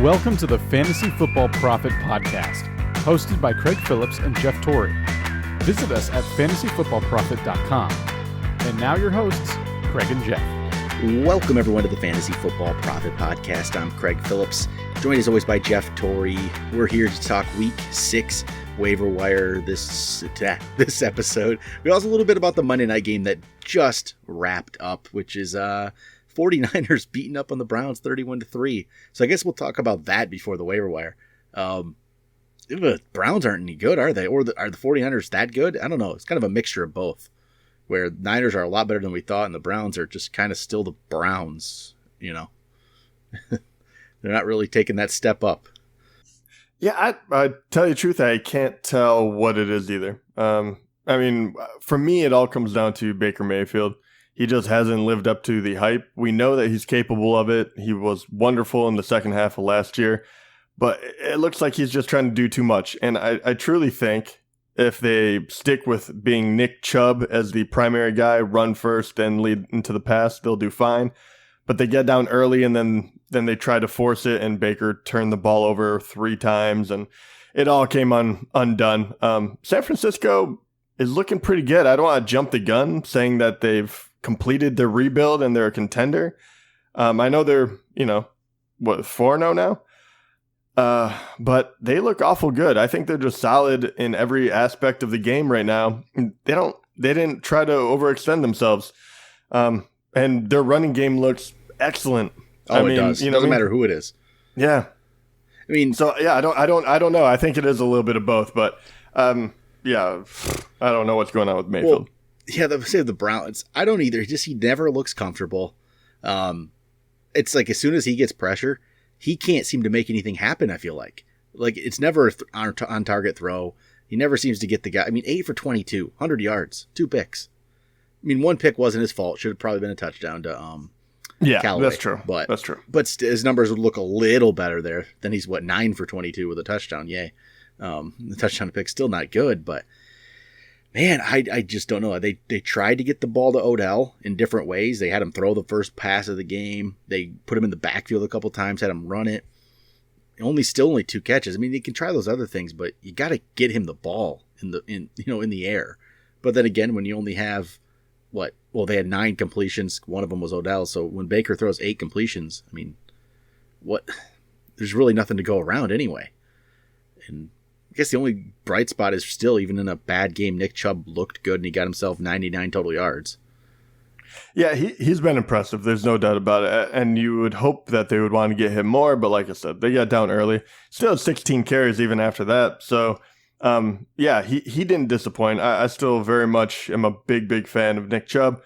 Welcome to the Fantasy Football Profit Podcast, hosted by Craig Phillips and Jeff Torrey. Visit us at fantasyfootballprofit.com. And now your hosts, Craig and Jeff. Welcome everyone to the Fantasy Football Profit Podcast. I'm Craig Phillips, joined as always by Jeff Torrey. We're here to talk Week 6 waiver wire this episode. We also a little bit about the Monday night game that just wrapped up, which is 49ers beating up on the Browns 31-3. So I guess we'll talk about that before the waiver wire. The Browns aren't any good, are they? Or are the 49ers that good? I don't know. It's kind of a mixture of both, where Niners are a lot better than we thought, and the Browns are just kind of still the Browns, you know. They're not really taking that step up. Yeah, I tell you the truth, I can't tell what it is either. I mean, for me, it all comes down to Baker Mayfield. He just hasn't lived up to the hype. We know that he's capable of it. He was wonderful in the second half of last year, but it looks like he's just trying to do too much. And I truly think if they stick with being Nick Chubb as the primary guy, run first and lead into the pass, they'll do fine. But they get down early and then they try to force it, and Baker turned the ball over 3 times, and it all came undone. San Francisco is looking pretty good. I don't want to jump the gun saying that they've completed their rebuild and they're a contender. I know they're, 4-0 now? But they look awful good. I think they're just solid in every aspect of the game right now. They didn't try to overextend themselves. And their running game looks excellent. It does. It doesn't matter who it is. Yeah. I mean, so yeah, I don't know. I think it is a little bit of both, but yeah, I don't know what's going on with Mayfield. Well, yeah, the Browns. I don't either. He never looks comfortable. It's like as soon as he gets pressure, he can't seem to make anything happen. I feel like it's never on target throw. He never seems to get the guy. I mean, 8 for 22, 100 yards, 2 picks. I mean, 1 pick wasn't his fault. Should have probably been a touchdown to Callaway. That's true. That's true. But his numbers would look a little better there. Then he's 9 for 22 with a touchdown. Yay. The touchdown pick still not good, but man, I just don't know. They tried to get the ball to Odell in different ways. They had him throw the first pass of the game. They put him in the backfield a couple times, had him run it. Only 2 catches. I mean, they can try those other things, but you got to get him the ball in the air. But then again, when you only have they had 9 completions. One of them was Odell. So when Baker throws 8 completions, I mean, there's really nothing to go around anyway. And I guess the only bright spot is still, even in a bad game, Nick Chubb looked good and he got himself 99 total yards. Yeah, he's been impressive. There's no doubt about it. And you would hope that they would want to get him more, but like I said, they got down early. Still had 16 carries even after that. So, yeah, he didn't disappoint. I still very much am a big fan of Nick Chubb.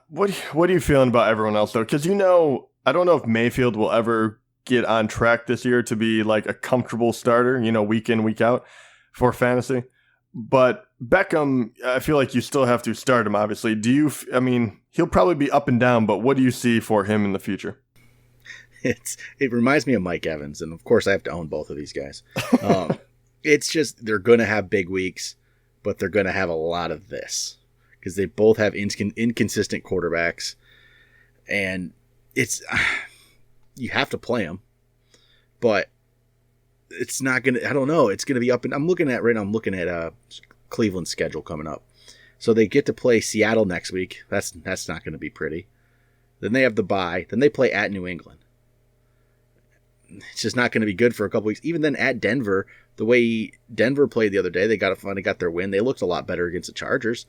What are you feeling about everyone else, though? Because, I don't know if Mayfield will ever get on track this year to be like a comfortable starter, week in, week out for fantasy. But Beckham, I feel like you still have to start him, obviously. He'll probably be up and down, but what do you see for him in the future? It reminds me of Mike Evans, and of course I have to own both of these guys. It's just they're going to have big weeks, but they're going to have a lot of this because they both have inconsistent quarterbacks, and it's you have to play them, but it's not going to, I don't know. It's going to be up, and I'm looking at Cleveland's schedule coming up. So they get to play Seattle next week. That's not going to be pretty. Then they have the bye. Then they play at New England. It's just not going to be good for a couple weeks. Even then at Denver, the way Denver played the other day, they finally got their win. They looked a lot better against the Chargers.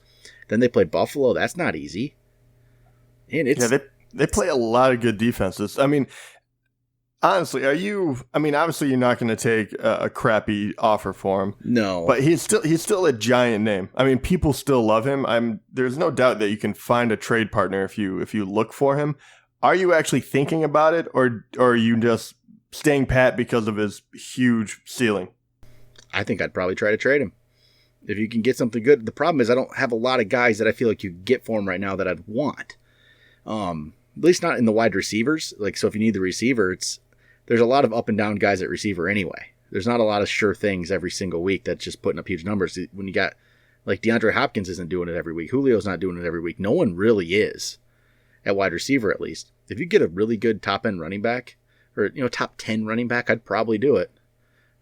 Then they played Buffalo. That's not easy. And they play a lot of good defenses. I mean, honestly, obviously you're not going to take a crappy offer for him. No. But he's still a giant name. I mean, people still love him. There's no doubt that you can find a trade partner if you look for him. Are you actually thinking about it, or are you just staying pat because of his huge ceiling? I think I'd probably try to trade him if you can get something good. The problem is I don't have a lot of guys that I feel like you get for him right now that I'd want. At least not in the wide receivers. So if you need the receiver, there's a lot of up and down guys at receiver anyway. There's not a lot of sure things every single week that's just putting up huge numbers. When you got DeAndre Hopkins isn't doing it every week. Julio's not doing it every week. No one really is at wide receiver, at least. If you get a really good top end running back, or top 10 running back, I'd probably do it.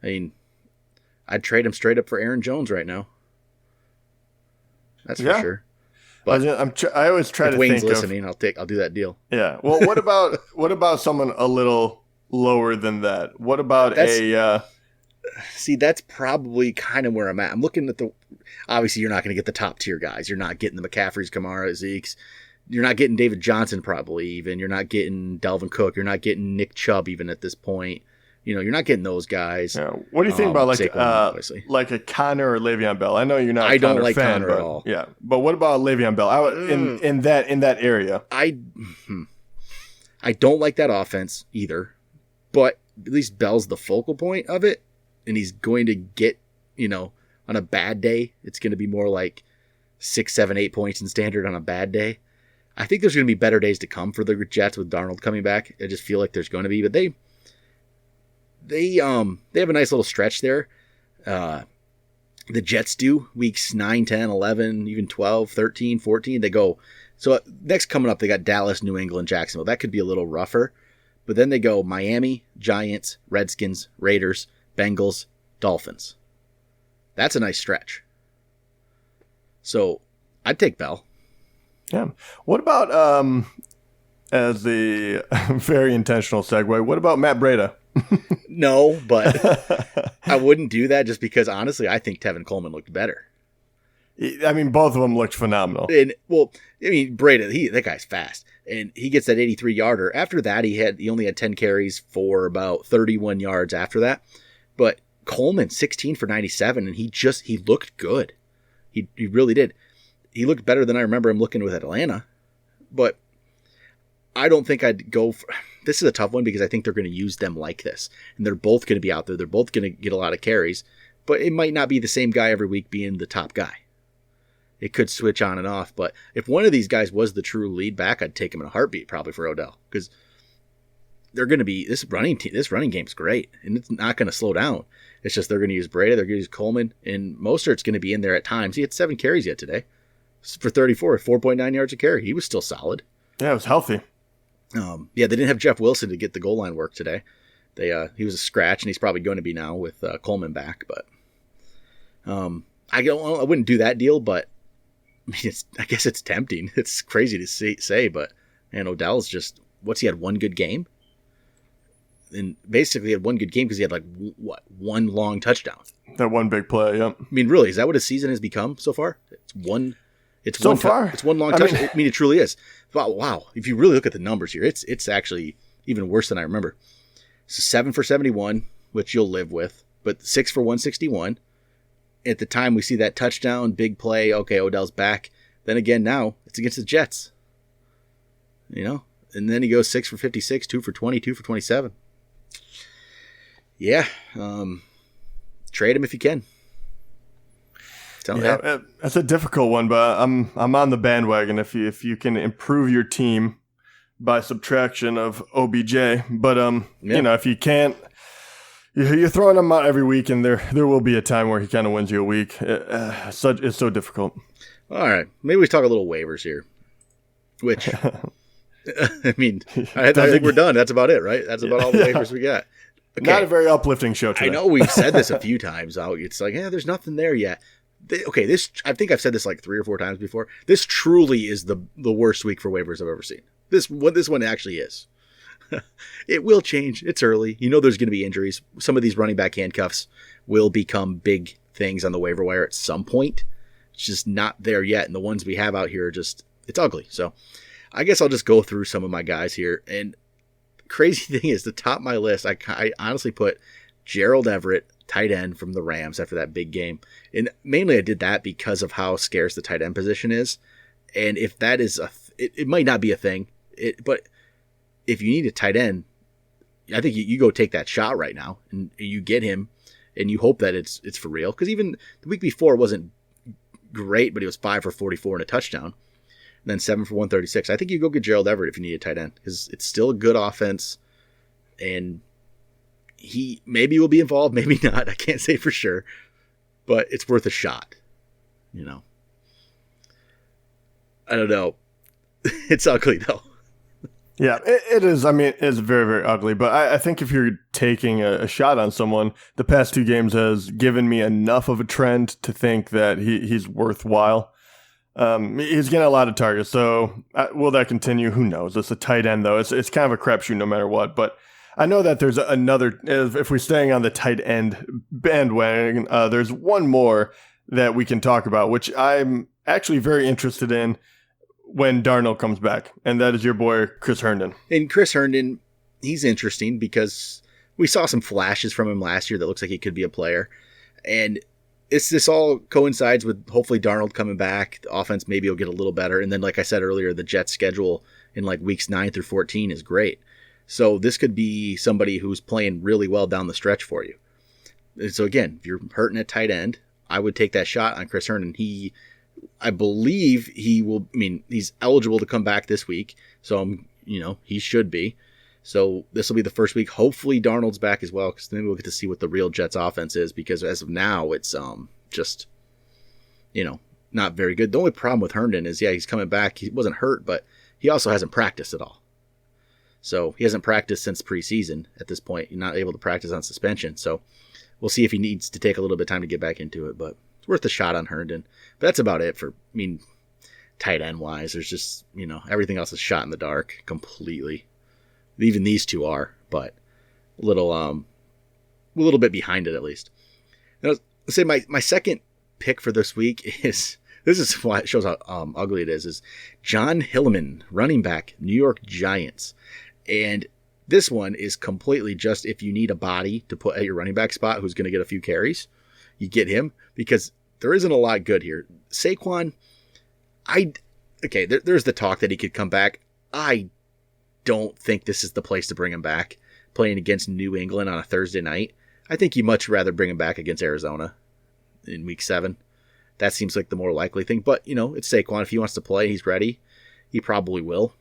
I mean, I'd trade him straight up for Aaron Jones right now. That's for sure. But I always try to Wayne's think listening, I'll do that deal. Yeah. Well, what about someone a little lower than that? What about See, that's probably kind of where I'm at. I'm looking at obviously you're not going to get the top tier guys. You're not getting the McCaffreys, Kamara, Zeke's. You're not getting David Johnson probably even. You're not getting Dalvin Cook. You're not getting Nick Chubb even at this point. You're not getting those guys. Yeah. What do you think about Saquon, like a Connor or Le'Veon Bell? I know you're not. I don't like Connor at all. Yeah, but what about Le'Veon Bell? In that area, I don't like that offense either. But at least Bell's the focal point of it, and he's going to get on a bad day, it's going to be more like 6, 7, 8 points in standard on a bad day. I think there's going to be better days to come for the Jets with Darnold coming back. I just feel like there's going to be, but they have a nice little stretch there. The Jets do weeks 9, 10, 11, even 12, 13, 14. They go. So next coming up, they got Dallas, New England, Jacksonville. That could be a little rougher. But then they go Miami, Giants, Redskins, Raiders, Bengals, Dolphins. That's a nice stretch. So I'd take Bell. Yeah. What about, as the very intentional segue, what about Matt Breida? No, but I wouldn't do that just because, honestly, I think Tevin Coleman looked better. I mean, both of them looked phenomenal. And Breida, that guy's fast, and he gets that 83-yarder. After that, he only had 10 carries for about 31 yards after that. But Coleman, 16 for 97, and he looked good. He really did. He looked better than I remember him looking with Atlanta. But I don't think I'd go for... This is a tough one because I think they're going to use them like this. And they're both going to be out there. They're both going to get a lot of carries. But it might not be the same guy every week being the top guy. It could switch on and off. But if one of these guys was the true lead back, I'd take him in a heartbeat probably for Odell. Because they're going to be... This running game's great. And it's not going to slow down. It's just they're going to use Breida. They're going to use Coleman. And Mostert's going to be in there at times. He had 7 carries yet today. For 4.9 yards a carry. He was still solid. Yeah, it was healthy. They didn't have Jeff Wilson to get the goal line work today. He was a scratch, and he's probably going to be now with Coleman back. But I wouldn't do that deal. But I guess it's tempting. It's crazy to say, but Odell's just he had one good game, and basically had one good game because he had one long touchdown. That one big play. Yep. I mean, really, is that what his season has become so far? It's one. It's so one far. It's one long touchdown. I mean, it truly is. Wow. If you really look at the numbers here, it's actually even worse than I remember. So 7 for 71, which you'll live with, but 6 for 161. At the time we see that touchdown, big play, okay, Odell's back. Then again, now it's against the Jets. And then he goes 6 for 56, 2 for 20, 2 for 27. Yeah. Trade him if you can. That's a difficult one, but I'm on the bandwagon if you can improve your team by subtraction of OBJ. But if you can't, you're throwing him out every week, and there will be a time where he kind of wins you a week. It's so difficult. All right, maybe we talk a little waivers here. Which I mean, I think we're done. That's about it, right? That's about all the waivers we got. Okay. Not a very uplifting show today. I know we've said this a few times. It's like, there's nothing there yet. I think I've said this like 3 or 4 times before. This truly is the worst week for waivers I've ever seen. This one actually is. It will change. It's early. There's going to be injuries. Some of these running back handcuffs will become big things on the waiver wire at some point. It's just not there yet. And the ones we have out here are just, it's ugly. So I guess I'll just go through some of my guys here. And the crazy thing is, the top of my list, I honestly put Gerald Everett, tight end from the Rams after that big game. And mainly I did that because of how scarce the tight end position is. And if that is it might not be a thing, but if you need a tight end, I think you go take that shot right now and you get him and you hope that it's for real. Because even the week before wasn't great, but he was 5 for 44 and a touchdown. And then 7 for 136. I think you go get Gerald Everett if you need a tight end because it's still a good offense. And he maybe will be involved, maybe not. I can't say for sure, but it's worth a shot. I don't know. It's ugly though. Yeah, it is. I mean, it's very, very ugly. But I think if you're taking a shot on someone, the past 2 games has given me enough of a trend to think that he's worthwhile. He's getting a lot of targets. So will that continue? Who knows? It's a tight end, though. It's kind of a crapshoot no matter what. But I know that there's another, if we're staying on the tight end bandwagon, there's one more that we can talk about, which I'm actually very interested in when Darnold comes back, and that is your boy Chris Herndon. And Chris Herndon, he's interesting because we saw some flashes from him last year that looks like he could be a player. And this all coincides with hopefully Darnold coming back. The offense maybe will get a little better. And then, like I said earlier, the Jets schedule in like weeks 9 through 14 is great. So this could be somebody who's playing really well down the stretch for you. And so again, if you're hurting at tight end, I would take that shot on Chris Herndon. I believe he will. I mean, he's eligible to come back this week, so he should be. So this will be the first week. Hopefully, Darnold's back as well, because then we'll get to see what the real Jets offense is. Because as of now, it's just not very good. The only problem with Herndon is, he's coming back. He wasn't hurt, but he also hasn't practiced at all. So he hasn't practiced since preseason. At this point, he's not able to practice on suspension. So we'll see if he needs to take a little bit of time to get back into it, but it's worth a shot on Herndon. But that's about it for, tight end wise. There's just, everything else is shot in the dark completely. Even these two are, but a little bit behind it at least. Now, let's say my second pick for this week this is why it shows how ugly it is John Hillman, running back, New York Giants. And this one is completely just if you need a body to put at your running back spot who's going to get a few carries, you get him, because there isn't a lot good here. Saquon, there's the talk that he could come back. I don't think this is the place to bring him back, playing against New England on a Thursday night. I think you'd much rather bring him back against Arizona in week 7. That seems like the more likely thing. But, it's Saquon. If he wants to play, he's ready. He probably will.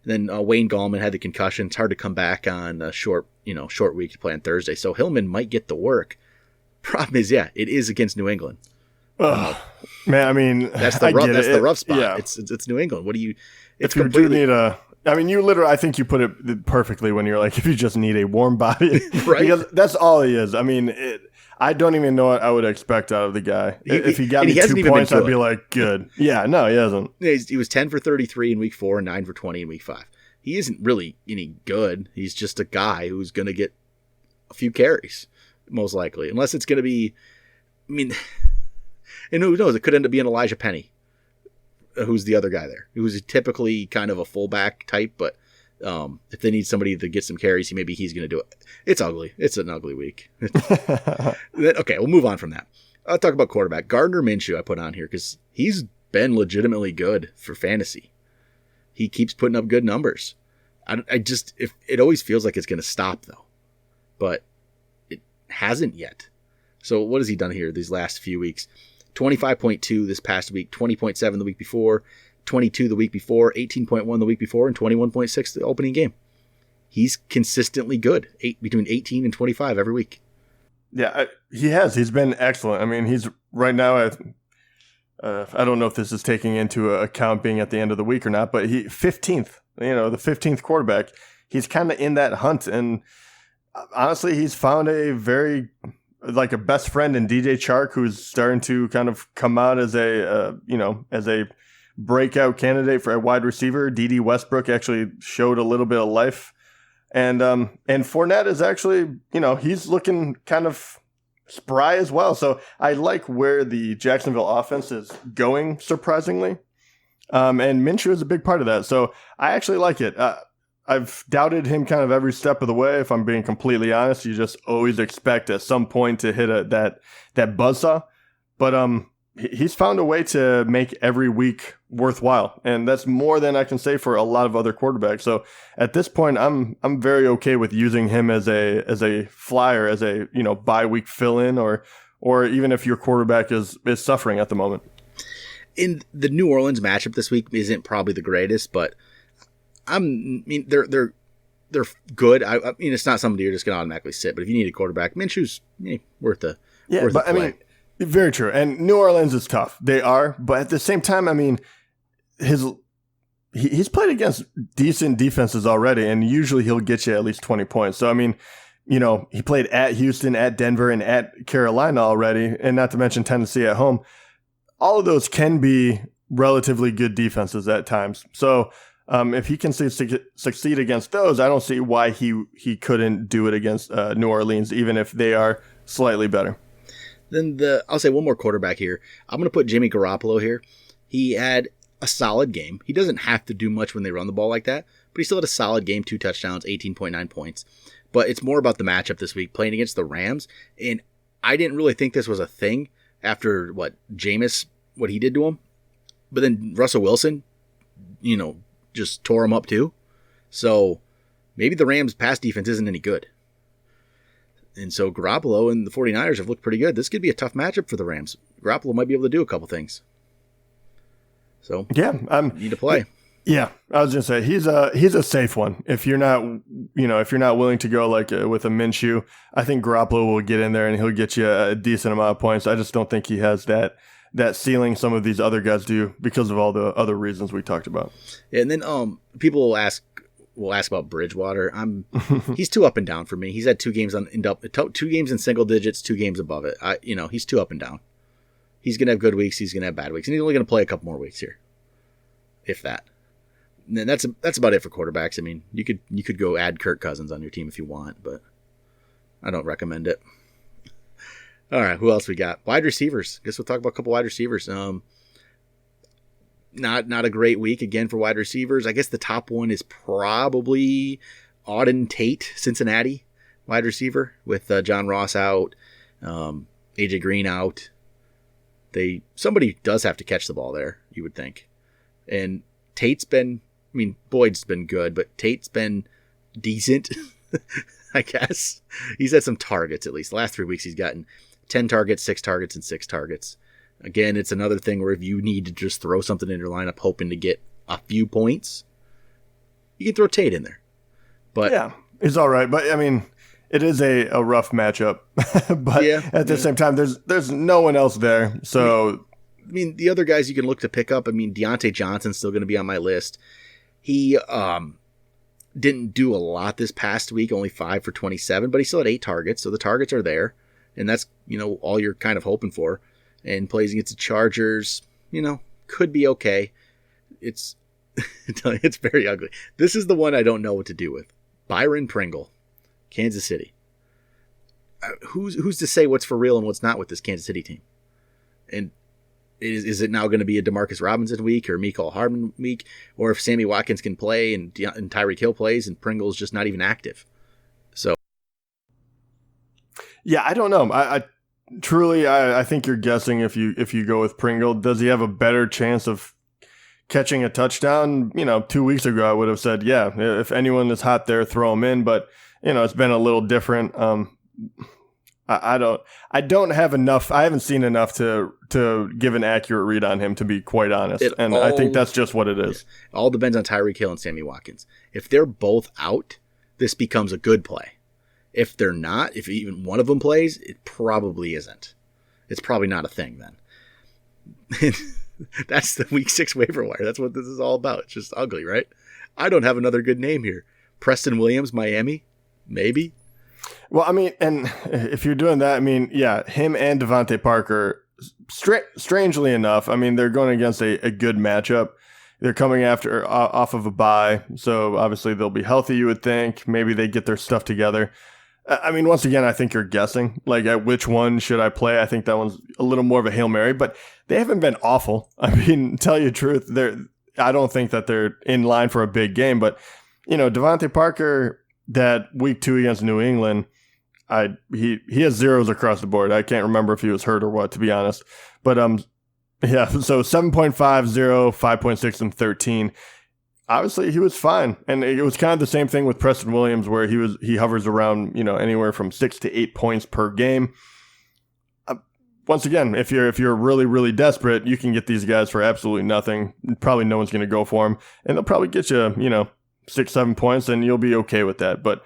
And then Wayne Gallman had the concussion. It's hard to come back on a short week to play on Thursday. So Hillman might get the work. Problem is, it is against New England. Man, that's the rough spot. Yeah. It's New England. What do you? It's completely. You literally, I think you put it perfectly when you're like, if you just need a warm body, right? Because that's all he is. I don't even know what I would expect out of the guy. If he got me 2 points, I'd be like, good. Yeah, no, he hasn't. He was 10 for 33 in week 4 and 9 for 20 in week 5. He isn't really any good. He's just a guy who's going to get a few carries, most likely. Unless it's going to be, and who knows, it could end up being Elijah Penny, who's the other guy there, who's typically kind of a fullback type, but if they need somebody to get some carries, maybe he's going to do it. It's ugly. It's an ugly week. Okay, we'll move on from that. I'll talk about quarterback. Gardner Minshew I put on here because he's been legitimately good for fantasy. He keeps putting up good numbers. If it always feels like it's going to stop, though. But it hasn't yet. So what has he done here these last few weeks? 25.2 this past week, 20.7 the week before, 22 the week before, 18.1 the week before, and 21.6 the opening game. He's consistently good, between 18 and 25 every week. Yeah, he has. He's been excellent. He's right now at, I don't know if this is taking into account being at the end of the week or not, but he 15th, the 15th quarterback. He's kind of in that hunt. And honestly, he's found a best friend in DJ Chark, who's starting to kind of come out as as a breakout candidate for a wide receiver. D.D. Westbrook actually showed a little bit of life. And Fournette is actually, he's looking kind of spry as well. So I like where the Jacksonville offense is going, surprisingly. And Minshew is a big part of that. So I actually like it. I've doubted him kind of every step of the way, if I'm being completely honest. You just always expect at some point to hit that buzzsaw. But he's found a way to make every week worthwhile, and that's more than I can say for a lot of other quarterbacks. So at this point, I'm very okay with using him as a flyer, as a bye week fill in, or even if your quarterback is suffering at the moment. In the New Orleans matchup this week isn't probably the greatest, but they're good. It's not somebody you're just going to automatically sit, but if you need a quarterback, Minshew's worth a play. Very true. And New Orleans is tough. They are, but at the same time, he he's played against decent defenses already, and usually he'll get you at least 20 points. So, I mean, he played at Houston, at Denver, and at Carolina already, and not to mention Tennessee at home. All of those can be relatively good defenses at times. So if he can succeed against those, I don't see why he couldn't do it against New Orleans, even if they are slightly better. Then I'll say one more quarterback here. I'm going to put Jimmy Garoppolo here. He had a solid game. He doesn't have to do much when they run the ball like that, but he still had a solid game, 2 touchdowns, 18.9 points. But it's more about the matchup this week, playing against the Rams. And I didn't really think this was a thing after what he did to him. But then Russell Wilson, just tore him up too. So maybe the Rams' pass defense isn't any good. And so Garoppolo and the 49ers have looked pretty good. This could be a tough matchup for the Rams. Garoppolo might be able to do a couple things. So yeah, need to play. Yeah, I was gonna say he's a safe one. If you're not willing to go with a Minshew, I think Garoppolo will get in there and he'll get you a decent amount of points. I just don't think he has that ceiling some of these other guys do because of all the other reasons we talked about. Yeah, and then people will ask about Bridgewater. He's too up and down for me. He's had 2 games 2 games in single digits, 2 games above it. He's too up and down. He's gonna have good weeks. He's gonna have bad weeks, and he's only gonna play a couple more weeks here, if that. And that's about it for quarterbacks. I mean, you could go add Kirk Cousins on your team if you want, but I don't recommend it. All right, who else we got? Wide receivers. Guess we'll talk about a couple wide receivers. Not a great week again for wide receivers. I guess the top one is probably Auden Tate, Cincinnati wide receiver, with John Ross out, AJ Green out. Somebody does have to catch the ball there, you would think. And Boyd's been good, but Tate's been decent, I guess. He's had some targets at least. The last 3 weeks he's gotten 10 targets, 6 targets, and 6 targets. Again, it's another thing where if you need to just throw something in your lineup hoping to get a few points, you can throw Tate in there. But yeah, he's all right. But, I mean, it is a rough matchup. But at the same time, there's no one else there. So, the other guys you can look to pick up, Deontay Johnson's still going to be on my list. He didn't do a lot this past week, only 5 for 27, but he still had 8 targets, so the targets are there, and that's all you're kind of hoping for. And plays against the Chargers, could be okay. It's very ugly. This is the one I don't know what to do with. Byron Pringle, Kansas City. Who's to say what's for real and what's not with this Kansas City team? And is it now going to be a Demarcus Robinson week or Mecole Hardman week? Or if Sammy Watkins can play and Tyreek Hill plays and Pringle's just not even active? So, yeah, I don't know. I truly think you're guessing if you go with Pringle. Does he have a better chance of catching a touchdown? 2 weeks ago I would have said, yeah, if anyone is hot there, throw him in. But it's been a little different. I don't have enough. I haven't seen enough to give an accurate read on him, to be quite honest. I think that's just what it is. It all depends on Tyreek Hill and Sammy Watkins. If they're both out, this becomes a good play. If they're not, if even one of them plays, it probably isn't. It's probably not a thing then. That's the week 6 waiver wire. That's what this is all about. It's just ugly, right? I don't have another good name here. Preston Williams, Miami, maybe. Well, and if you're doing that, yeah, him and Devontae Parker, strangely enough, they're going against a good matchup. They're coming off of a bye, so obviously they'll be healthy, you would think. Maybe they get their stuff together. Once again, I think you're guessing. At which one should I play? I think that one's a little more of a Hail Mary, but they haven't been awful. Tell you the truth, I don't think that they're in line for a big game, but, Devontae Parker, that week 2 against New England, he has zeros across the board. I can't remember if he was hurt or what, to be honest. But yeah, so 7.5, 0, 5.6, and 13. Obviously, he was fine, and it was kind of the same thing with Preston Williams, where he hovers around anywhere from 6 to 8 points per game. Once again, if you're really, really desperate, you can get these guys for absolutely nothing. Probably no one's going to go for them, and they'll probably get you 6, 7 points, and you'll be okay with that. But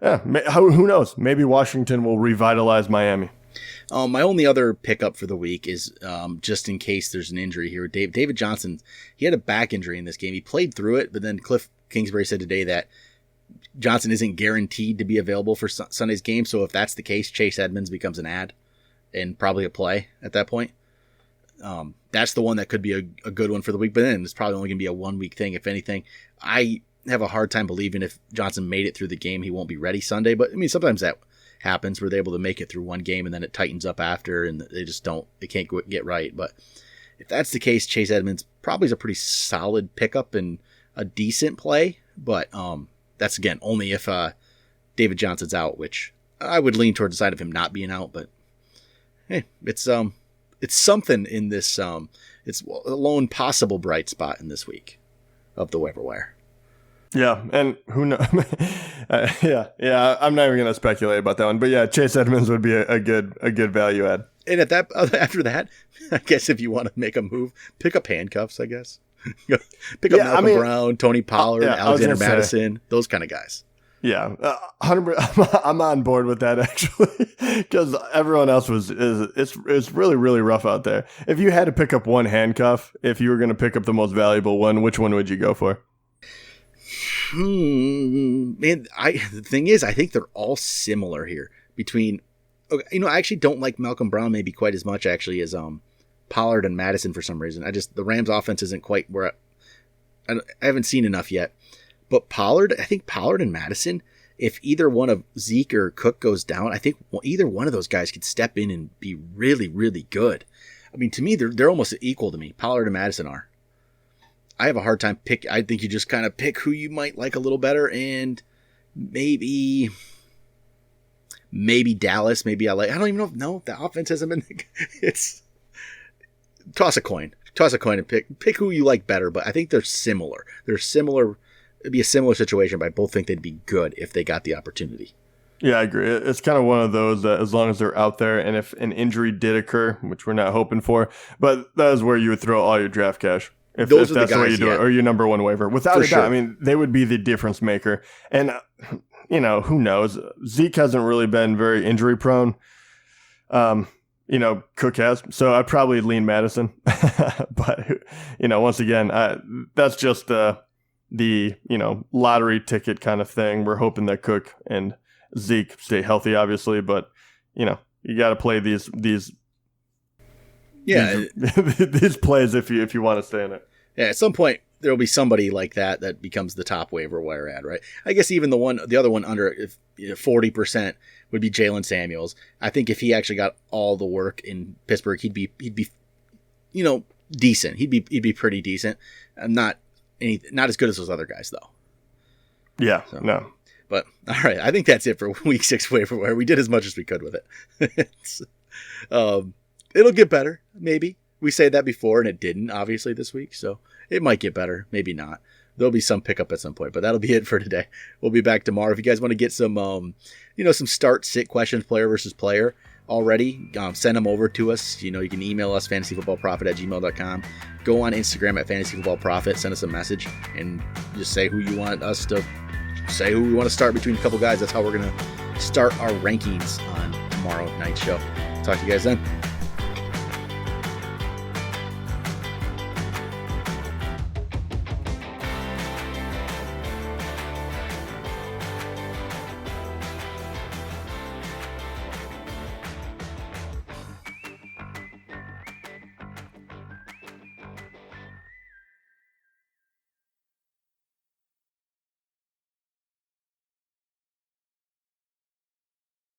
yeah, who knows? Maybe Washington will revitalize Miami. My only other pickup for the week is just in case there's an injury here. David Johnson, he had a back injury in this game. He played through it, but then Cliff Kingsbury said today that Johnson isn't guaranteed to be available for Sunday's game. So if that's the case, Chase Edmonds becomes an ad and probably a play at that point. That's the one that could be a good one for the week, but then it's probably only going to be a 1 week thing. If anything, I have a hard time believing if Johnson made it through the game, he won't be ready Sunday. But I mean, sometimes that happens where they're able to make it through one game and then it tightens up after and they can't get right. But if that's the case, Chase Edmonds probably is a pretty solid pickup and a decent play. But that's again only if David Johnson's out, which I would lean toward the side of him not being out. But hey, it's something in this. It's a lone possible bright spot in this week of the waiver wire. Yeah, and who knows? yeah. I'm not even going to speculate about that one, but yeah, Chase Edmonds would be a good value add. And after that, I guess if you want to make a move, pick up handcuffs. I guess pick up Malcolm Brown, Tony Pollard, Alexander Madison, those kind of guys. Yeah, 100%. I'm on board with that actually, because everyone else it's really really rough out there. If you had to pick up one handcuff, if you were going to pick up the most valuable one, which one would you go for? Man, the thing is, I think they're all similar here. I actually don't like Malcolm Brown maybe quite as much actually as Pollard and Madison for some reason. The Rams offense isn't quite where I haven't seen enough yet. But I think Pollard and Madison, if either one of Zeke or Cook goes down, I think either one of those guys could step in and be really, really good. I mean, to me, they're almost equal to me. Pollard and Madison are. I have a hard time I think you just kind of pick who you might like a little better, and maybe Dallas. Maybe I don't even know. No, the offense hasn't been. It's toss a coin and pick who you like better. But I think they're similar. It'd be a similar situation, but I both think they'd be good if they got the opportunity. Yeah, I agree. It's kind of one of those that as long as they're out there, and if an injury did occur, which we're not hoping for, but that is where you would throw all your draft cash. If that's the way you do it, or your number one waiver. Without a doubt, I mean, they would be the difference maker. And, who knows? Zeke hasn't really been very injury prone. Cook has. So I'd probably lean Madison. But, once again, that's just the lottery ticket kind of thing. We're hoping that Cook and Zeke stay healthy, obviously. But, you got to play these these plays if you want to stay in it. Yeah, at some point there will be somebody like that becomes the top waiver wire ad, right? I guess even the other one under 40% would be Jalen Samuels. I think if he actually got all the work in Pittsburgh, he'd be decent. He'd be pretty decent. Not as good as those other guys though. Yeah, so. No. But all right, I think that's it for week 6 waiver wire. We did as much as we could with it. It'll get better, maybe. We said that before, and it didn't, obviously, this week. So it might get better, maybe not. There'll be some pickup at some point, but that'll be it for today. We'll be back tomorrow. If you guys want to get some, some start-sit questions, player versus player, already, send them over to us. You can email us, fantasyfootballprofit@gmail.com. Go on Instagram at fantasyfootballprofit. Send us a message, and just say who you want us to say who we want to start between a couple guys. That's how we're going to start our rankings on tomorrow night's show. Talk to you guys then.